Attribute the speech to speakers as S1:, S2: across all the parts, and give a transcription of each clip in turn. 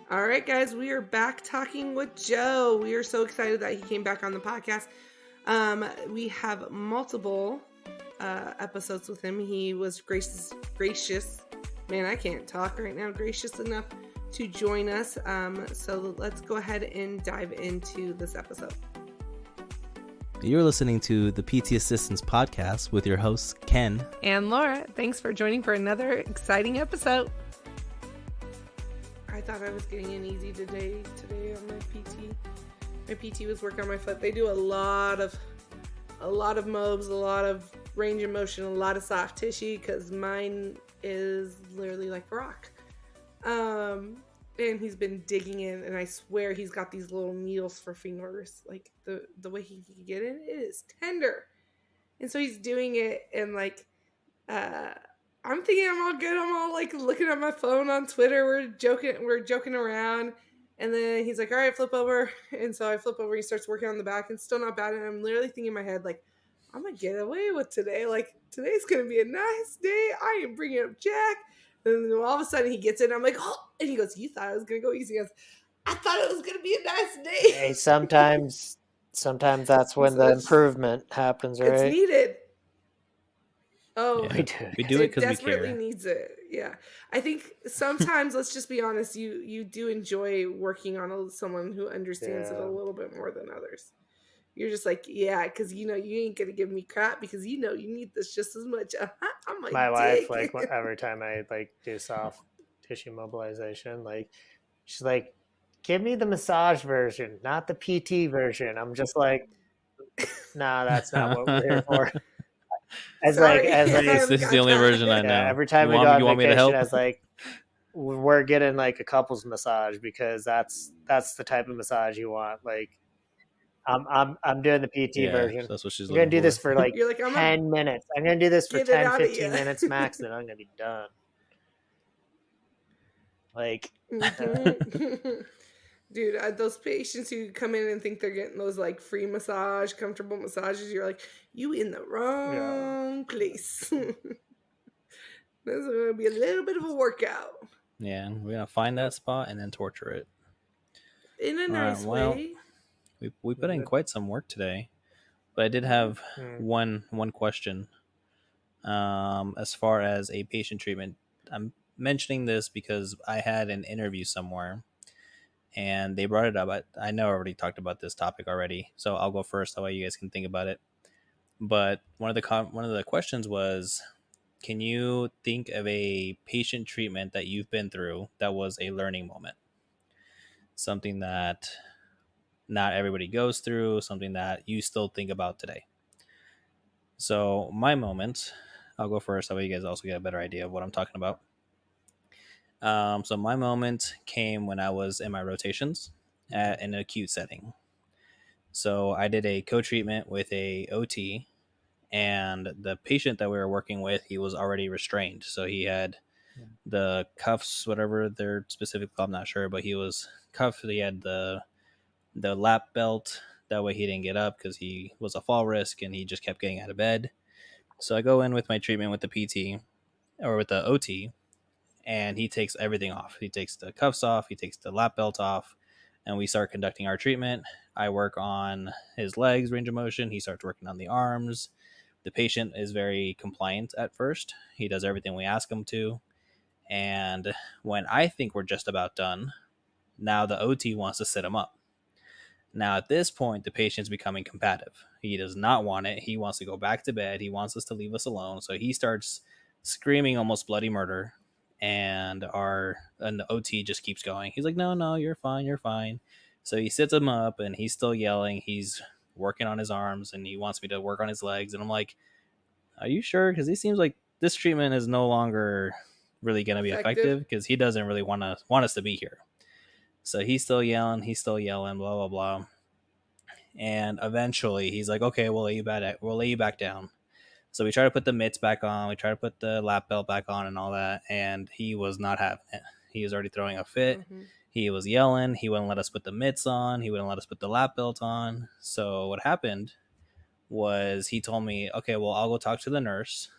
S1: All right, guys, we are back talking with Joe. We are so excited that he came back on the podcast. We have multiple episodes with him. He was gracious. Man, I can't talk right now. Gracious enough to join us. So let's go ahead and dive into this episode.
S2: You're listening to the PT Assistants Podcast with your hosts, Ken
S1: and Laura. Thanks for joining for another exciting episode. I thought I was getting in easy today on my PT. My PT was working on my foot. They do a lot of mobs, a lot of range of motion, a lot of soft tissue because mine is literally like rock. And he's been digging in, and I swear he's got these little needles for fingers. Like the way he can get in, it is tender. And so he's doing it, and like, I'm thinking I'm all good. I'm all like looking at my phone on Twitter. We're joking around. And then he's like, all right, flip over. And so I flip over. He starts working on the back. And still not bad. And I'm literally thinking in my head, like, I'm going to get away with today. Like, today's going to be a nice day. I am bringing up Jack. And then all of a sudden he gets in. I'm like, oh. And he goes, you thought I was going to go easy. He goes, I thought it was going to be a nice day.
S3: Hey, sometimes that's when the improvement happens, right?
S1: It's needed. Oh,
S2: yeah, we do it because we care.
S1: Desperately needs it. Yeah, I think sometimes, let's just be honest, you do enjoy working on someone who understands it a little bit more than others. You're just like, yeah, because you ain't gonna give me crap because you need this just as much. I'm like,
S3: my wife, like every time I like do soft tissue mobilization, like she's like, give me the massage version, not the PT version. I'm just like, nah, that's not what we're here for. As like
S2: this is the only version I know.
S3: Every time we go on vacation, I was like, we're getting like a couples massage because that's the type of massage you want. Like, I'm doing the PT version.
S2: So that's what she's.
S3: I'm gonna do this for like 10 minutes. I'm gonna do this for 10, 15 minutes max, then I'm gonna be done. Like,
S1: dude, those patients who come in and think they're getting those like free massage, comfortable massages, you're like, you in the wrong place. This is going to be a little bit of a workout.
S2: Yeah, we're going to find that spot and then torture it.
S1: In a nice way.
S2: We put in quite some work today, but I did have one question. As far as a patient treatment, I'm mentioning this because I had an interview somewhere and they brought it up. I know I already talked about this topic already, so I'll go first. That way you guys can think about it. But one of the questions was, can you think of a patient treatment that you've been through that was a learning moment? Something that not everybody goes through, something that you still think about today. So my moment, I'll go first. That way you guys also get a better idea of what I'm talking about. So my moment came when I was in my rotations in an acute setting. So I did a co-treatment with a OT, and the patient that we were working with, he was already restrained. So he had the cuffs, whatever they're specifically called, I'm not sure, but he was cuffed. He had the lap belt. That way he didn't get up because he was a fall risk and he just kept getting out of bed. So I go in with my treatment with the PT or with the OT, and he takes everything off. He takes the cuffs off, he takes the lap belt off, and we start conducting our treatment. I work on his legs, range of motion. He starts working on the arms. The patient is very compliant at first. He does everything we ask him to. And when I think we're just about done, now the OT wants to sit him up. Now at this point, the patient's becoming combative. He does not want it. He wants to go back to bed. He wants us to leave us alone. So he starts screaming almost bloody murder. And the OT just keeps going. He's like, no, you're fine. So he sits him up and he's still yelling. He's working on his arms and he wants me to work on his legs. And I'm like, are you sure? Because he seems like this treatment is no longer really going to be effective because he doesn't really want us to be here. So he's still yelling, blah, blah, blah. And eventually he's like, okay, we'll lay you back down. So we try to put the mitts back on. We try to put the lap belt back on and all that. And he was not having it. He was already throwing a fit. Mm-hmm. He was yelling. He wouldn't let us put the mitts on. He wouldn't let us put the lap belt on. So what happened was he told me, okay, well, I'll go talk to the nurse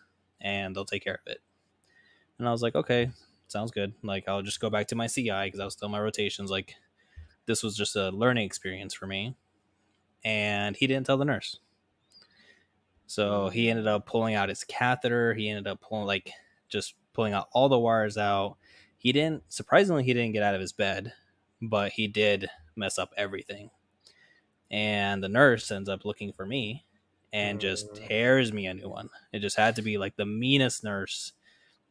S2: and they'll take care of it. And I was like, okay. sounds good. Like, I'll just go back to my CI because I was still in my rotations. Like, this was just a learning experience for me. And he didn't tell the nurse. So he ended up pulling out his catheter. He ended up just pulling out all the wires out. He didn't, surprisingly, he didn't get out of his bed, but he did mess up everything. And the nurse ends up looking for me and just tears me a new one. It just had to be like the meanest nurse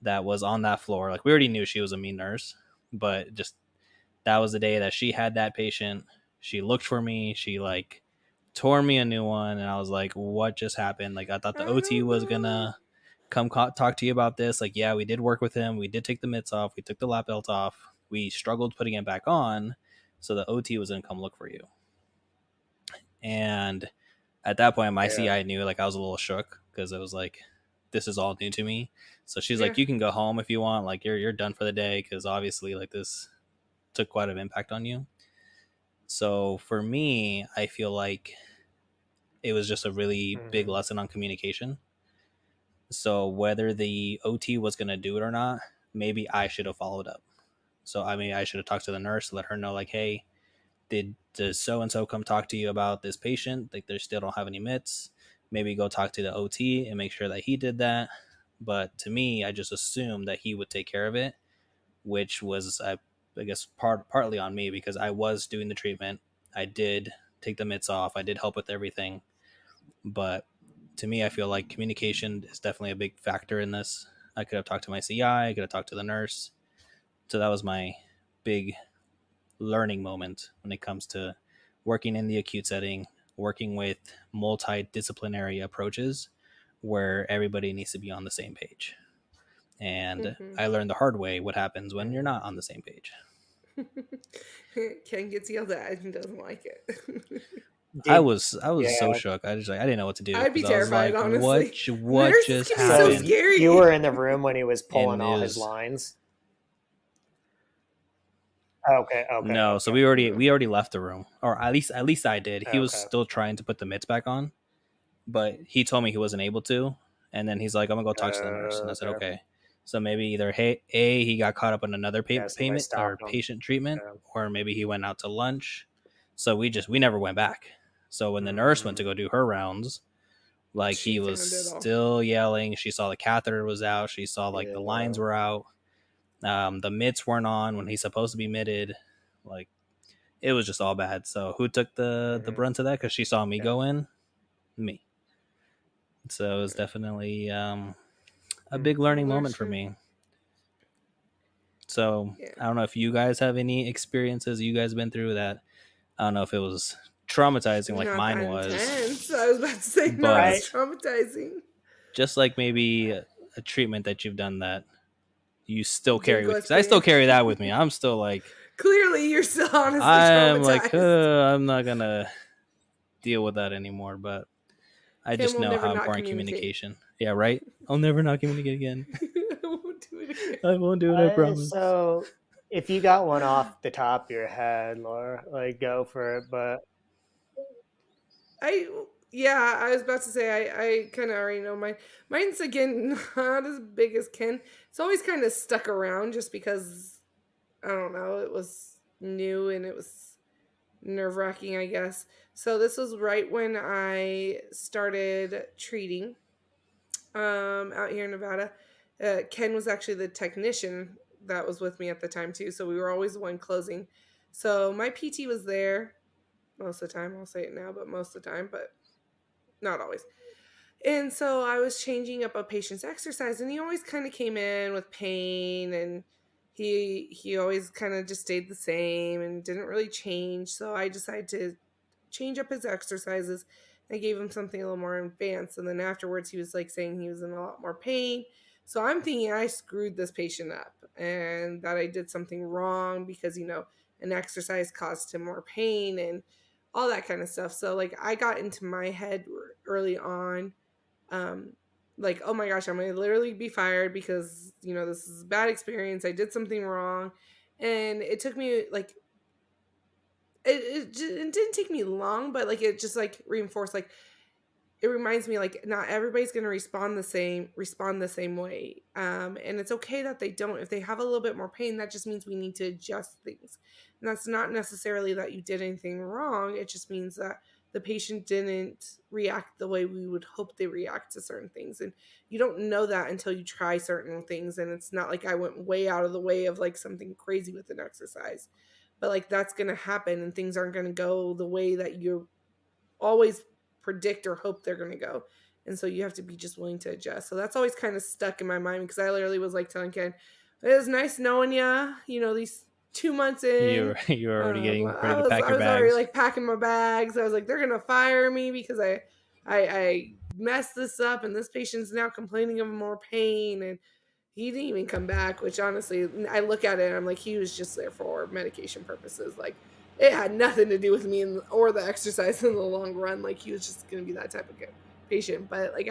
S2: that was on that floor. Like, we already knew she was a mean nurse, but just that was the day that she had that patient. She looked for me. She like tore me a new one, and I was like, "What just happened?" Like, I thought the OT was gonna come talk to you about this. Like, yeah, we did work with him. We did take the mitts off. We took the lap belt off. We struggled putting it back on, so the OT was gonna come look for you. And at that point, my CI knew, like, I was a little shook because it was like, this is all new to me. So she's like, you can go home if you want. Like, you're done for the day because obviously, like, this took quite an impact on you. So for me, I feel like it was just a really big lesson on communication. So whether the OT was going to do it or not, maybe I should have followed up. So I mean, I should have talked to the nurse, let her know, like, hey, did so and so come talk to you about this patient? Like, they still don't have any mitts. Maybe go talk to the OT and make sure that he did that. But to me, I just assumed that he would take care of it, which was, I guess, partly on me because I was doing the treatment. I did take the mitts off. I did help with everything. But to me, I feel like communication is definitely a big factor in this. I could have talked to my CI. I could have talked to the nurse. So that was my big learning moment when it comes to working in the acute setting, working with multidisciplinary approaches where everybody needs to be on the same page. And I learned the hard way what happens when you're not on the same page.
S1: Ken gets yelled at and doesn't like it.
S2: I was so shook. I didn't know what to do.
S1: I'd be terrified,
S2: I was like,
S1: honestly.
S2: what
S1: Nurses
S2: just
S1: can be
S2: happened?
S1: so scary.
S3: You were in the room when he was pulling all his
S2: was...
S3: lines. Okay.
S2: No,
S3: okay.
S2: So we already left the room, or at least I did. He was still trying to put the mitts back on, but he told me he wasn't able to. And then he's like, "I'm gonna go talk to the nurse." And I said, "Okay." So maybe either he got caught up on another payment or patient treatment, or maybe he went out to lunch. So we never went back. So when the nurse went to go do her rounds, like, he was still yelling. She saw the catheter was out. She saw like the lines were out. The mitts weren't on when he's supposed to be mitted. Like, it was just all bad. So who took the brunt of that? Because she saw me go in, me. So it was definitely a big learning moment for me. So I don't know if you guys have any experiences you guys been through that. I don't know if it was traumatizing like
S1: not
S2: mine
S1: that
S2: was.
S1: Intense. I was about to say not as traumatizing.
S2: Just like maybe a treatment that you've done that you still carry with you. Because I still carry that with me. I'm still like,
S1: clearly you're still honestly
S2: I'm
S1: traumatized.
S2: like, I'm not gonna deal with that anymore. But I just know how important communication. Yeah, right. I'll never not communicate again.
S1: I won't do it again.
S2: I won't do it. I promise.
S3: So, if you got one off the top of your head, Laura, like, go for it. But
S1: I was about to say I kind of already know mine. Mine's again not as big as Ken. It's always kind of stuck around just because I don't know. It was new and it was nerve-wracking, I guess. So this was right when I started treating out here in Nevada. Ken was actually the technician that was with me at the time too, so we were always the one closing. So my PT was there most of the time. I'll say it now, but most of the time, but not always. And so I was changing up a patient's exercise, and he always kind of came in with pain, and he always kind of just stayed the same and didn't really change. So I decided to change up his exercises. I gave him something a little more advanced, and then afterwards he was like saying he was in a lot more pain. So I'm thinking I screwed this patient up and that I did something wrong because an exercise caused him more pain and all that kind of stuff. So like I got into my head early on, like, oh my gosh, I'm gonna literally be fired because this is a bad experience. I did something wrong, and it took me like it didn't take me long, but like it just like reinforced like it reminds me like not everybody's going to respond the same way, and it's okay that they don't. If they have a little bit more pain, that just means we need to adjust things, and that's not necessarily that you did anything wrong. It just means that the patient didn't react the way we would hope they react to certain things, and you don't know that until you try certain things. And it's not like I went way out of the way of like something crazy with an exercise, but like that's going to happen, and things aren't going to go the way that you always predict or hope they're going to go. And so you have to be just willing to adjust. So that's always kind of stuck in my mind, because I literally was like telling Ken, it was nice knowing you, these 2 months in.
S2: You're already getting
S1: I
S2: ready to
S1: was
S2: pack
S1: I
S2: your
S1: was already
S2: bags.
S1: like packing my bags. I was like, they're gonna fire me because I messed this up, and this patient's now complaining of more pain, and he didn't even come back. Which honestly, I look at it and I'm like, he was just there for medication purposes. Like it had nothing to do with me or the exercise in the long run. Like he was just gonna be that type of patient. But like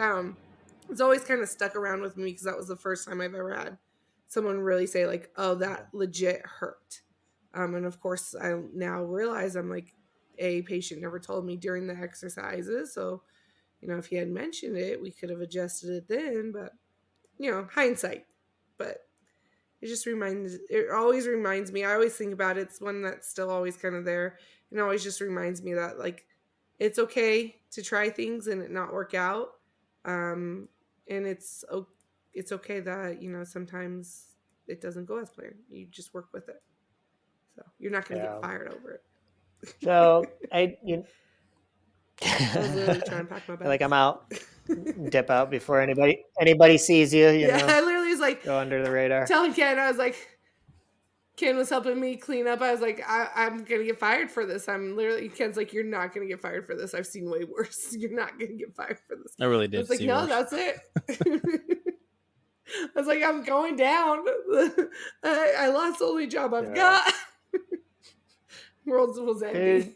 S1: it's always kind of stuck around with me, because that was the first time I've ever had someone really say like, oh, that legit hurt. And of course I now realize I'm like, a patient never told me during the exercises, so if he had mentioned it, we could have adjusted it then. But hindsight. But it always reminds me. I always think about it. It's one that's still always kind of there, and always just reminds me that like it's okay to try things and it not work out. And it's okay that sometimes it doesn't go as planned. You just work with it. So you're not going to get fired over it.
S3: So
S1: I was literally trying to pack my bags.
S3: like I'm out, dip out before anybody sees you.
S1: Yeah, I literally was like,
S3: go under the radar.
S1: Telling Ken, I was like, Ken was helping me clean up. I was like, I'm going to get fired for this. Ken's like, you're not going to get fired for this. I've seen way worse. You're not going to get fired for this.
S2: I really did.
S1: I was like, no, that's it. I was like, I'm going down. I lost the only job I've got. World was ending.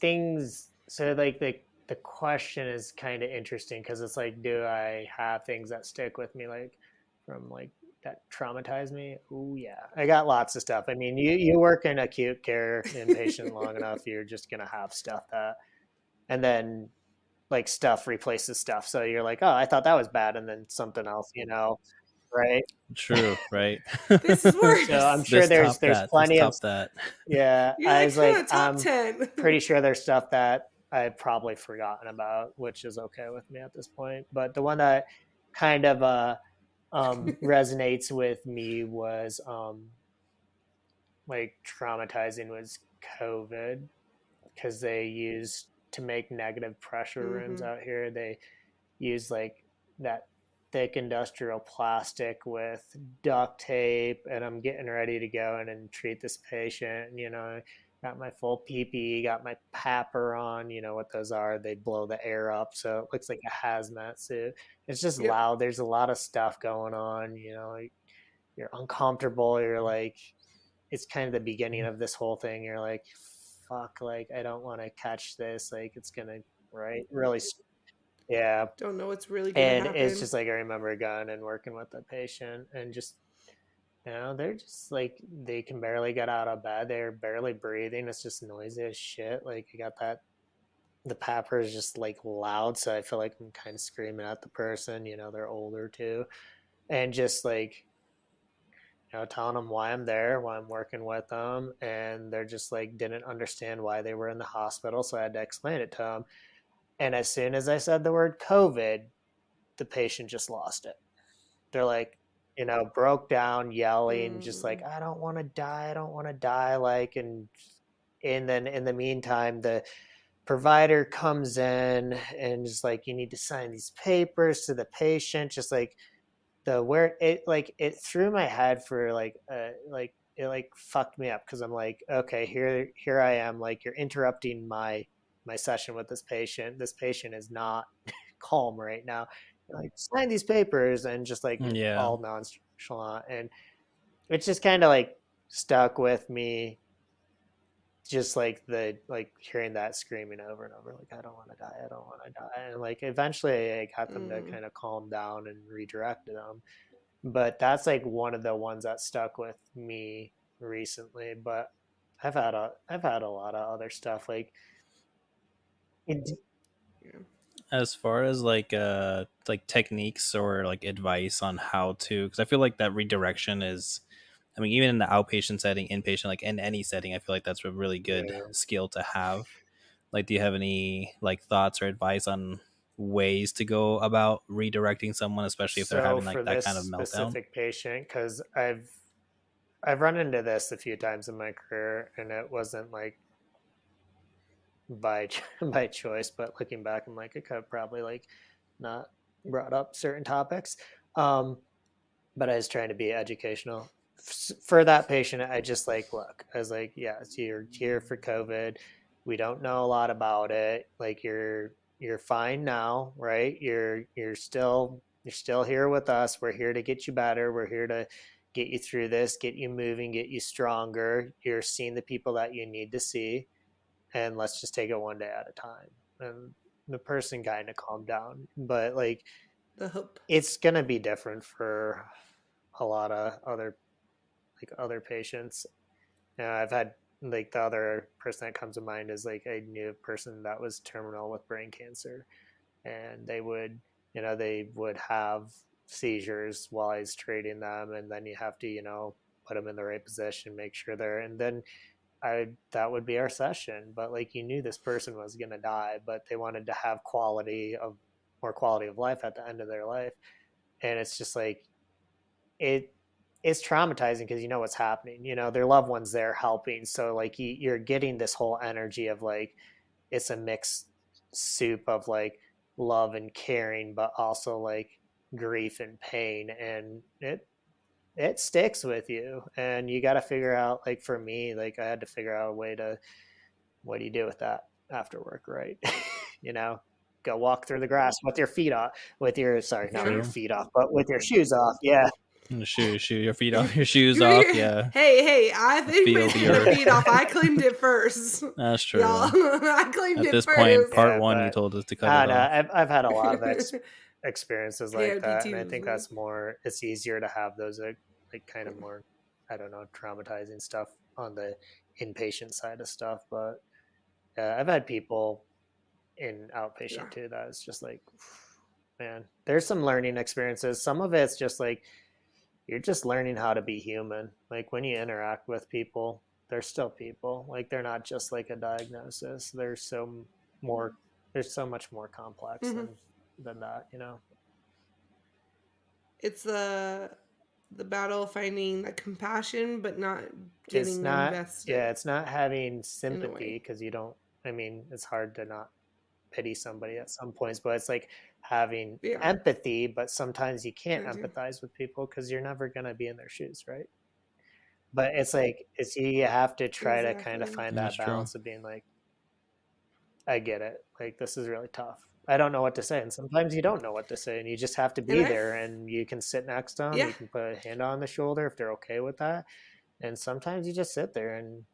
S3: Things, so like the question is kind of interesting, because it's like, do I have things that stick with me, like from like that traumatize me? Oh yeah, I got lots of stuff. I mean, you work in acute care inpatient long enough, you're just gonna have stuff that, and then like stuff replaces stuff. So you're like, oh, I thought that was bad, and then something else, right?
S2: True, right?
S1: This is worse.
S3: So I'm sure there's plenty of
S2: that.
S3: Yeah,
S1: I was like, top 10.
S3: Pretty sure there's stuff that I've probably forgotten about, which is okay with me at this point. But the one that kind of resonates with me was like traumatizing was COVID, because they used to make negative pressure rooms out here. They use like that thick industrial plastic with duct tape, and I'm getting ready to go in and treat this patient. Got my full PPE, got my PAPR on. You know what those are? They blow the air up, so it looks like a hazmat suit. It's just loud. There's a lot of stuff going on. You're uncomfortable. You're like, it's kind of the beginning of this whole thing. You're like, fuck, like I don't want to catch this. Like it's gonna really yeah.
S1: Don't know what's really going to happen.
S3: And it's just like, I remember going and working with the patient, and just, they're just like, they can barely get out of bed. They're barely breathing. It's just noisy as shit. Like you got that, the PAPR is just like loud. So I feel like I'm kind of screaming at the person, they're older too. And just like, telling them why I'm there, why I'm working with them. And they're just like, didn't understand why they were in the hospital. So I had to explain it to them. And as soon as I said the word COVID, the patient just lost it. They're like, broke down, yelling, just like, I don't want to die. I don't want to die. Like, and then in the meantime, the provider comes in and just like, you need to sign these papers to the patient. Just like it threw my head for like it like fucked me up, because I'm like, okay, here I am, like you're interrupting my session with this patient. This patient is not calm right now. Like, sign these papers, and just like all nonchalant. And it's just kind of like stuck with me, just like hearing that screaming over and over, like, I don't want to die, I don't want to die. And like eventually I got them to kind of calm down and redirected them. But that's like one of the ones that stuck with me recently. But I've had a lot of other stuff, like
S2: As far as like techniques or like advice on how to, because I feel like that redirection is, I mean, even in the outpatient setting, inpatient, like in any setting, I feel like that's a really good
S3: Yeah.
S2: skill to have. Like, do you have any like thoughts or advice on ways to go about redirecting someone, especially if they're
S3: So
S2: having
S3: for
S2: like that
S3: this
S2: kind of meltdown?
S3: specific patient, because I've run into this a few times in my career, and it wasn't like by by choice, but looking back, I'm like, I could have probably like not brought up certain topics. Um, but I was trying to be educational. For that patient, I just like, look, I was like, yeah, so you're here for COVID. We don't know a lot about it. Like you're fine now, right? You're still here with us. We're here to get you better. We're here to get you through this, get you moving, get you stronger. You're seeing the people that you need to see, and let's just take it one day at a time. And the person kind of calmed down, but like
S1: The hope.
S3: it's gonna be different for a lot of other patients. I've had like the other person that comes to mind is like I knew a person that was terminal with brain cancer, and they would have seizures while I was treating them, and then you have to put them in the right position, make sure they're, and then I that would be our session. But like you knew this person was gonna die, but they wanted to have more quality of life at the end of their life, and it's just like it it's traumatizing because you know what's happening. Their loved ones there helping, so like you're getting this whole energy of like it's a mixed soup of like love and caring, but also like grief and pain, and it sticks with you, and you got to figure out, like for me, like I had to figure out a way to, what do you do with that after work, right? you know Go walk through the grass with your feet off, with your, sorry, not your
S1: Yeah.
S2: True.
S3: feet off, but with your shoes off. Yeah.
S2: Shoe your feet off, your shoes off. Yeah,
S1: Hey, if
S2: feel
S1: anybody's
S2: the
S1: taking their
S2: earth.
S1: feet off, I claimed it first.
S2: That's
S1: Y'all,
S2: true.
S1: I claimed
S2: At
S1: it
S2: this point,
S1: first.
S2: part
S3: Yeah,
S2: one, you
S3: but
S2: told us to cut
S3: I
S2: it
S3: don't know.
S2: off.
S3: I've had a lot of experiences
S1: Hey, I
S3: like
S1: had
S3: that, and I think
S1: P2s.
S3: that's more. It's easier to have those like kind of more, I don't know, traumatizing stuff on the inpatient side of stuff. But I've had people in
S1: Yeah.
S3: outpatient too that it's just like, man, there's some learning experiences. Some of it's just like you're just learning how to be human. Like when you interact with people, they're still people. Like they're not just like a diagnosis. More. There's so much more complex
S1: hmm
S3: than that.
S1: It's the battle of finding that compassion, but not
S3: It's
S1: getting
S3: not. Yeah,
S1: invested
S3: it's not having
S1: in a
S3: sympathy
S1: way.
S3: because you don't. I mean, it's hard to not pity somebody at some points, but it's like having
S1: Yeah,
S3: empathy. But sometimes you can't
S1: I do.
S3: empathize with people because you're never gonna be in their shoes, right? But it's like you have to try to kind of
S1: Exactly.
S3: find
S2: That's
S3: that
S2: true.
S3: balance of being like, I get it. Like this is really tough. I don't know what to say, and sometimes you don't know what to say, and you just have to
S1: And
S3: be there. And you can sit next to them.
S1: yeah,
S3: You can put a hand on the shoulder if they're okay with that. And sometimes you just sit there, and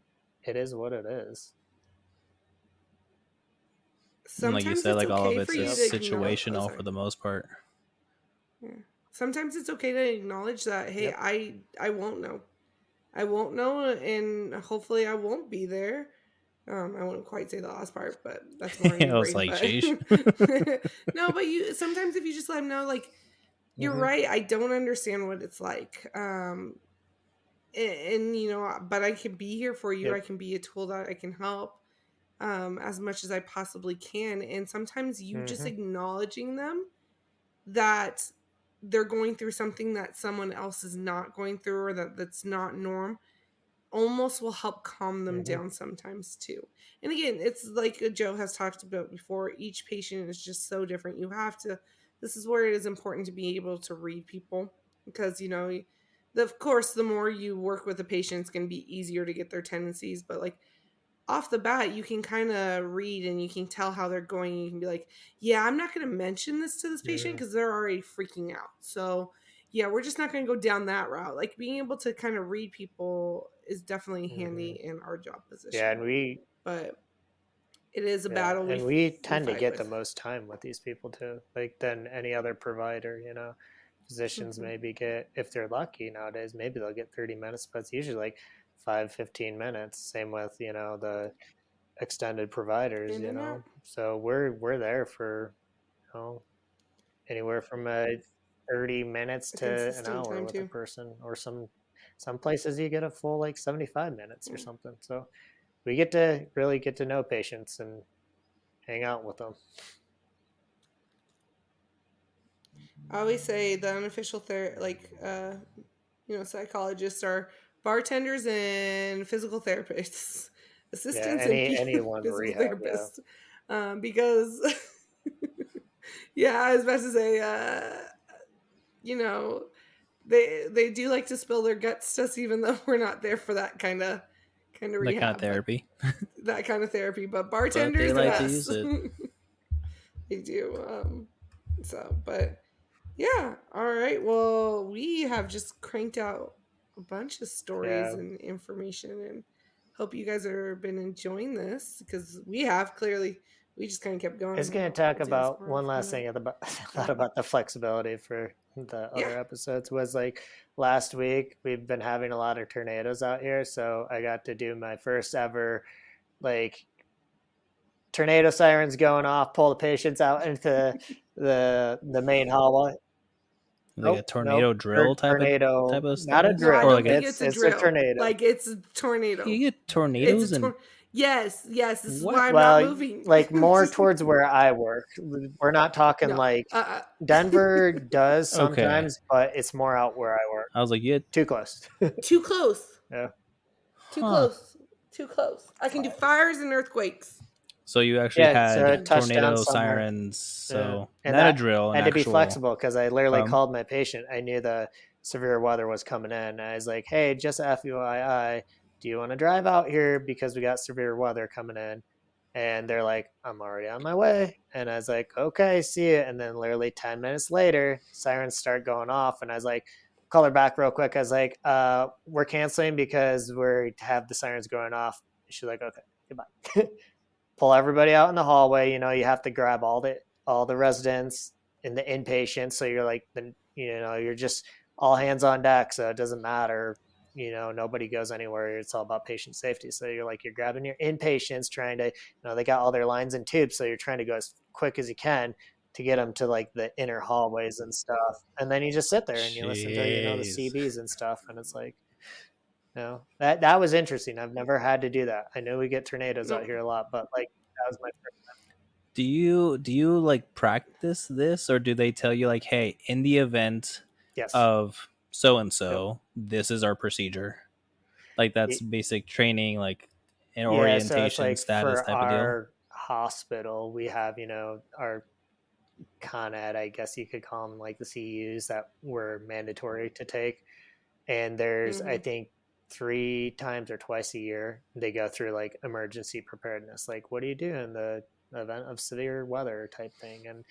S3: it is what it is.
S2: And like you
S1: sometimes
S2: said,
S1: it's
S2: like all of
S1: okay
S2: it's
S1: for you
S3: Yep.
S1: to acknowledge. Oh,
S2: situational for
S1: sorry.
S2: the most part.
S1: Yeah. Sometimes it's okay to acknowledge that. Hey,
S3: Yep.
S1: I won't know. I won't know, and hopefully I won't be there. I wouldn't quite say the last part, but that's more in
S2: I
S1: your
S2: was
S1: brain.
S2: like,
S1: But
S2: sheesh.
S1: no, but you sometimes if you just let them know, like you're
S3: Mm-hmm.
S1: right. I don't understand what it's like. And but I can be here for you. I
S3: Yep.
S1: can be a tool that I can help as much as I possibly can. And sometimes you just
S3: Mm-hmm.
S1: acknowledging them that they're going through something that someone else is not going through or that's not norm almost will help calm them
S3: Mm-hmm.
S1: down sometimes too. And again, it's like Joe has talked about before, each patient is just so different. You have to, this is where it is important to be able to read people because, of course, the more you work with a patient, it's going to be easier to get their tendencies. But like off the bat, you can kind of read and you can tell how they're going. You can be like, yeah, I'm not going to mention this to this patient
S3: Mm-hmm.
S1: because they're already freaking out. So, yeah, we're just not going to go down that route. Like being able to kind of read people is definitely
S3: Mm-hmm.
S1: handy in our job
S3: Yeah,
S1: position.
S3: and we
S1: But it is a
S3: yeah,
S1: battle
S3: and we
S1: we
S3: tend to
S1: fight
S3: get the
S1: with.
S3: most time with these people too, like than any other provider. Physicians
S1: hmm
S3: maybe get, if they're lucky nowadays, maybe they'll get 30 minutes, but it's usually like 5-15 minutes. Same with the extended providers.
S1: In and out.
S3: So we're there for. anywhere from 30 minutes
S1: A
S3: to an
S1: consistent
S3: hour
S1: time
S3: with a
S1: too.
S3: person, or some places you get a full like 75 minutes or something. So we get to really get to know patients and hang out with them.
S1: I always say the unofficial psychologists are bartenders and physical therapists,
S3: Yeah,
S1: assistants and
S3: anyone
S1: physical
S3: rehab. Yeah,
S1: therapists, because yeah, I was about to say, you know, they do like to spill their guts to us, even though we're not there for that kind of
S2: That kind of
S1: rehab, but
S2: therapy.
S1: that kind of therapy. But
S2: But they
S1: bartenders and
S2: like to
S1: us,
S2: use it.
S1: they do. But yeah, all right. Well, we have just cranked out a bunch of stories
S3: yeah.
S1: and information, and hope you guys have been enjoying this, because we have clearly. We just kind of kept
S3: I was
S1: going
S3: going to
S1: about
S3: talk
S1: dance
S3: about
S1: more
S3: one
S1: from
S3: last
S1: the
S3: thing. I thought
S1: yeah.
S3: about the flexibility for the
S1: Yeah.
S3: other episodes. Was like last week we've been having a lot of tornadoes out here, so I got to do my first ever like tornado sirens going off, pull the patients out into the main hallway.
S2: Like a
S3: Nope, nope.
S2: tornado drill
S3: Tornado,
S2: type of
S3: not a
S2: style,
S1: No, I
S2: or
S3: drill.
S2: like
S1: don't
S2: a
S1: think it's a
S3: It's a
S1: drill.
S3: tornado.
S1: Like it's a tornado.
S2: you get
S1: It's a
S2: tornadoes and
S1: Yes, yes. This is
S2: what?
S1: why I'm not
S3: Well,
S1: moving.
S3: like more
S1: Just
S3: towards where I work. We're not talking
S1: no.
S3: like
S1: Uh.
S3: Denver does
S2: Okay,
S3: sometimes, but it's more out where I work.
S2: I was like, yeah,
S3: Too close.
S1: Too close.
S3: Yeah.
S1: Too
S2: huh?
S1: close. Too close. I can do fires and earthquakes.
S2: So you actually
S3: Yeah, so
S2: had
S3: it touched down
S2: tornado
S3: somewhere.
S2: sirens,
S3: Yeah.
S2: so
S3: And
S2: not a
S3: that
S2: drill,
S3: I
S2: an
S3: had to be
S2: actual.
S3: flexible because I literally called my patient. I knew the severe weather was coming in. I was like, hey, just FYI, do you want to drive out here because we got severe weather coming in? And they're like, I'm already on my way. And I was like, okay, see you. And then literally 10 minutes later, sirens start going off. And I was like, call her back real quick. I was like, we're canceling because we have the sirens going off. She's like, okay, goodbye. Pull everybody out in the hallway. You have to grab all the residents and the inpatients. So you're like, you're just all hands on deck. So it doesn't matter. Nobody goes anywhere. It's all about patient safety. So you're grabbing your inpatients, trying to, they got all their lines and tubes. So you're trying to go as quick as you can to get them to like the inner hallways and stuff. And then you just sit there and you listen to, the
S2: Jeez.
S3: CBs and stuff. And it's like, that was interesting. I've never had to do that. I know we get tornadoes out
S1: Nope.
S3: here a lot, but like that was my first time.
S2: Do you like practice this, or do they tell you like, hey, in the event
S3: Yes.
S2: of so and
S3: Yep.
S2: so, this is our procedure? Like that's basic training, like an
S3: Yeah. So it's
S2: orientation
S3: like
S2: status
S3: for
S2: type of deal.
S3: our hospital, we have, our Con Ed, I guess you could call them, like the CEUs that were mandatory to take. And there's, I
S1: Mm-hmm.
S3: think, 3 times or twice a year, they go through like emergency preparedness. Like, what do you do in the event of severe weather type thing? And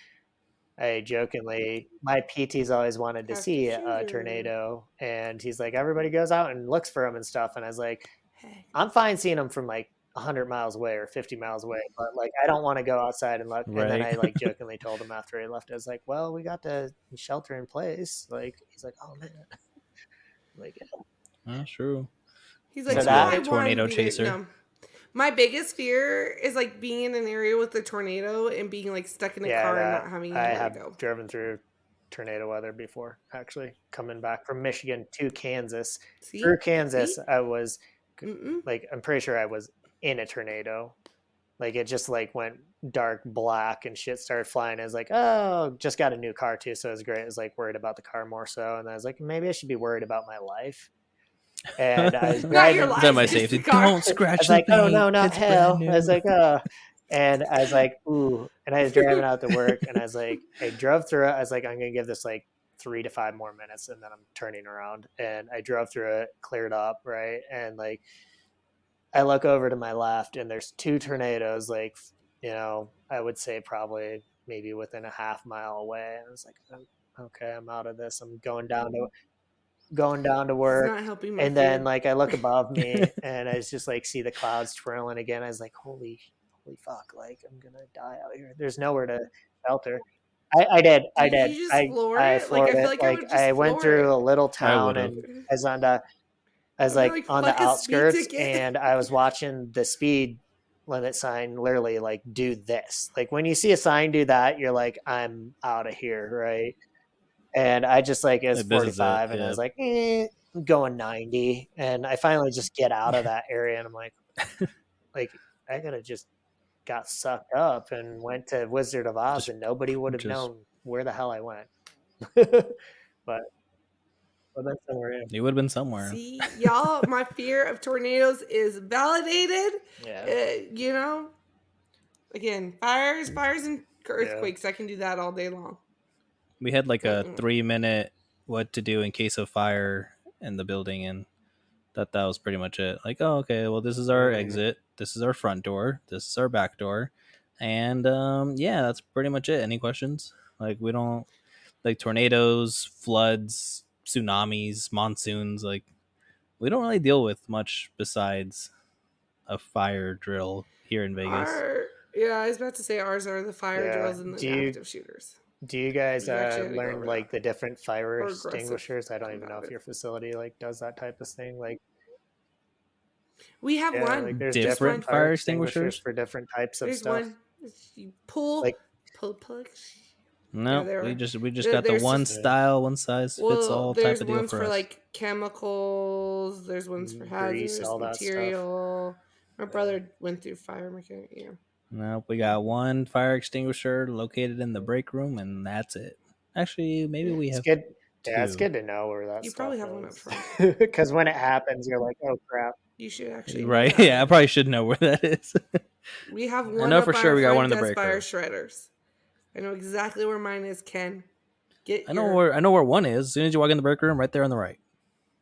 S3: I jokingly, my PT's always wanted to
S1: Active
S3: see a
S1: shooter.
S3: tornado, and he's like, everybody goes out and looks for them and stuff. And I was like,
S1: Heck.
S3: I'm fine seeing them from like 100 miles away or 50 miles away, but like I don't want to go outside and look. And then
S2: Right.
S3: I like jokingly told him after he left, I was like, well, we got the shelter in place. Like he's like, oh man, like
S2: That's true.
S1: He's
S2: I'm
S1: like,
S3: so
S2: also a
S1: I
S3: that
S1: wanted to
S2: tornado
S1: be there.
S2: chaser.
S1: No. My biggest fear is like being in an area with a tornado and being like stuck in a
S3: yeah,
S1: car and
S3: that
S1: not having
S3: I
S1: anywhere to
S3: have
S1: go.
S3: driven through tornado weather before. Actually, coming back from Michigan to Kansas, through
S1: See?
S3: Kansas,
S1: See?
S3: I was
S1: Mm-mm.
S3: like, I'm pretty sure I was in a tornado. Like it just like went dark black and shit started flying. I was like, oh, just got a new car too, so it was great. I was like worried about the car more so, and I was like, maybe I should be worried about my life. And I was
S1: Not your
S3: driving.
S2: Is that
S1: life,
S2: my
S1: just the
S2: safety?
S1: car.
S2: Don't
S3: I
S2: scratch
S3: was
S2: the
S3: like, oh
S2: paint.
S3: no, not
S2: It's brand
S3: hell. I was
S2: new.
S3: like, and I was like, ooh. And I was driving out to work, and I was like, I drove through it. I was like, I'm gonna give this like 3 to 5 more minutes, and then I'm turning around. And I drove through it, cleared up, right, and like I look over to my left, and there's 2 tornadoes, like I would say probably maybe within a half-mile away. And I was like, oh, okay, I'm out of this. I'm going down to
S1: This is
S3: work.
S1: not helping my
S3: And then
S1: fear.
S3: like I look above me and I just like see the clouds twirling again. I was like, holy fuck, like I'm gonna die out here. There's nowhere to shelter. I did. I
S1: Did
S3: did.
S1: you just
S3: I
S1: floor
S3: I
S1: it? Like,
S3: floored
S1: I feel
S3: it.
S1: like I
S3: Like
S1: would
S3: I
S1: just
S3: went
S1: floor
S3: through a
S1: it.
S3: little
S2: I
S3: town
S2: would have.
S3: and I was
S1: I'd be
S3: like
S1: like,
S3: on the
S1: fuck a speed
S3: outskirts
S1: ticket.
S3: and I was watching the speed limit sign literally like do this. Like when you see a sign do that, you're like, I'm out of here, right? And I just like, it was
S2: This is it.
S3: 45 and I
S2: Yeah.
S3: was like, I'm going 90. And I finally just get out of that area and I'm like I could have just got sucked up and went to Wizard of Oz and nobody would have known where the hell I went. but that's somewhere in.
S2: You would have been somewhere.
S1: See, y'all, my fear of tornadoes is validated.
S3: Yeah.
S1: You know, again, fires and earthquakes. I can do that all day long.
S2: We had like a 3-minute what to do in case of fire in the building, and that was pretty much it. Like, oh, okay, well, this is our exit, this is our front door, this is our back door, and yeah, that's pretty much it. Any questions? Like, we don't like tornadoes, floods, tsunamis, monsoons. Like, we don't really deal with much besides a fire drill here in Vegas.
S1: I was about to say ours are the fire drills and the active shooters.
S3: Do you guys learn like the different fire extinguishers? I don't even know if your facility like does that type of thing. Like,
S1: we have one.
S3: Like, there's
S2: different fire extinguishers
S3: for different types of
S1: there's
S3: stuff.
S1: One. You pull plug.
S2: No, we just got the one style, one size fits all type of deal for us.
S1: There's ones for like chemicals. There's ones for hazardous material. My brother went through fire mechanic. Yeah.
S2: Nope, we got one fire extinguisher located in the break room, and that's it. Actually, maybe we have.
S3: Good. Yeah, it's good to know where that.
S1: You probably have one up front.
S3: Because when it happens, you're like, "Oh crap!"
S1: You should actually.
S2: Right? Yeah, I probably should know where that is.
S1: We have one.
S2: I know for sure we got one in the break room.
S1: Fire shredders. I know exactly where mine is, Ken.
S2: I know where one is. As soon as you walk in the break room, right there on the right.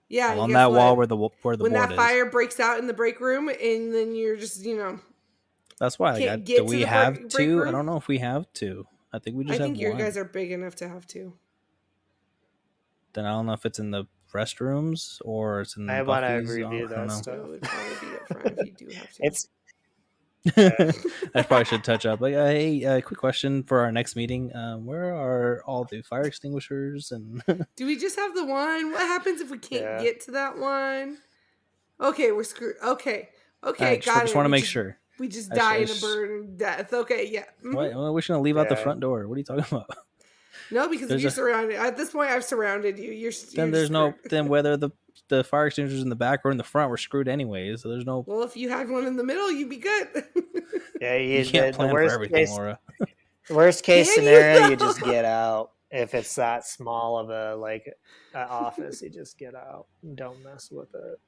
S1: Yeah,
S2: on that wall where the
S1: when
S2: board
S1: that
S2: is.
S1: fire breaks out in the break room, and then you're just
S2: That's why. Do we have two? I don't know if we have two. I think we just have one.
S1: I think your guys are big enough to have two.
S2: Then I don't know if it's in the restrooms or it's in the
S3: I want to review that stuff.
S1: It would probably be up front if you do have to.
S3: It's.
S2: I probably should touch up. Like, hey, quick question for our next meeting. Where are all the fire extinguishers? And
S1: do we just have the one? What happens if we can't get to that one? Okay, we're screwed. Okay, got it.
S2: Just want to make sure.
S1: We just die in a burn death. Okay, yeah.
S2: Mm-hmm. What? We're just gonna leave out the front door. What are you talking about?
S1: No, because if you're surrounded. At this point, I've surrounded you.
S2: Then there's no. Then whether the fire extinguishers in the back or in the front, we're screwed anyways. So there's no.
S1: Well, if you had one in the middle, you'd be good.
S3: Yeah,
S2: you can't plan for everything, Laura.
S3: Worst case scenario, you just get out. If it's that small of a office, you just get out. Don't mess with it.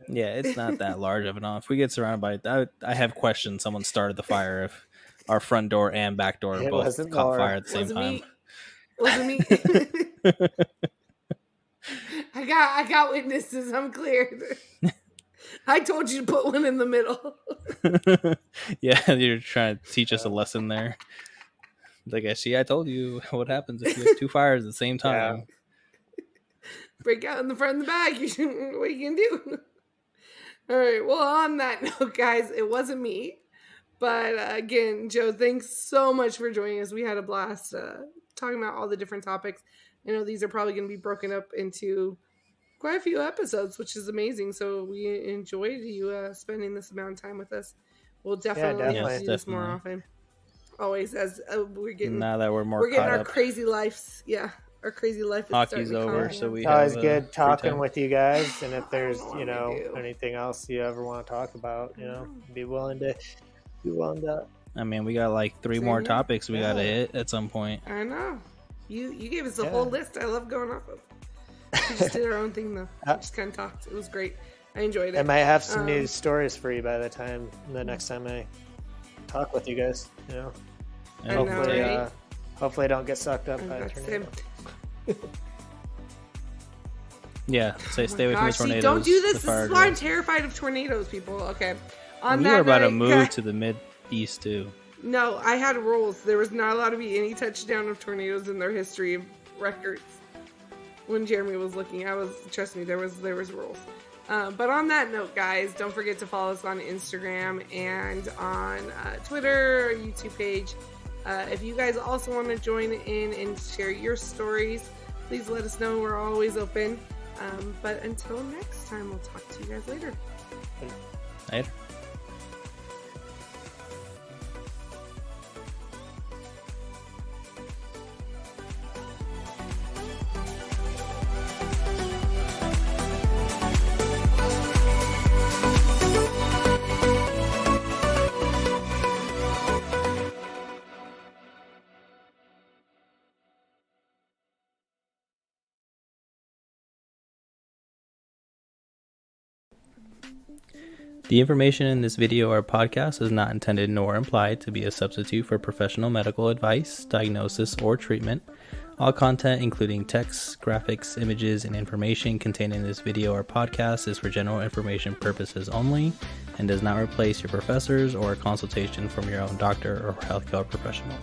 S2: Yeah, it's not that large of an off. If we get surrounded by it, I have questions. Someone started the fire if our front door and back door both caught fire at the same time.
S1: Wasn't me. I got witnesses. I'm cleared. I told you to put one in the middle.
S2: Yeah, you're trying to teach us a lesson there. Like, I told you what happens if you have two fires at the same time.
S1: Yeah. Break out in the front and the back. What you can do? All right. Well, on that note, guys, it wasn't me. But again, Joe, thanks so much for joining us. We had a blast talking about all the different topics. I know these are probably going to be broken up into quite a few episodes, which is amazing. So we enjoyed you spending this amount of time with us. We'll definitely have to do this more often. Always, as we're getting
S2: now that we're
S1: getting our
S2: up.
S1: crazy lives. Yeah, our crazy life.
S2: Hockey's over, so we.
S3: It's always good talking with you guys, and if there's anything else you ever want to talk about, be willing to.
S2: I mean, we got like 3 more topics we got to hit at some point.
S1: I know. You gave us a whole list. I love going off of. We just did our own thing though. We just kind of talked. It was great. I enjoyed it.
S3: I might have some new stories for you by the next time I talk with you guys. Hopefully I don't get sucked up by a tornado.
S2: Yeah, stay away from the tornadoes.
S1: Don't do this. This is why I'm terrified of tornadoes, people. Okay.
S2: We were about to move to the Mid-East too.
S1: No, I had rules. There was not allowed to be any touchdown of tornadoes in their history of records. When Jeremy was looking, trust me, there was rules. But on that note, guys, don't forget to follow us on Instagram and on Twitter, our YouTube page. If you guys also want to join in and share your stories, please let us know. We're always open. But until next time, we'll talk to you guys later.
S2: Later. The information in this video or podcast is not intended nor implied to be a substitute for professional medical advice, diagnosis, or treatment. All content, including text, graphics, images, and information contained in this video or podcast is for general information purposes only and does not replace your professors or a consultation from your own doctor or healthcare professional.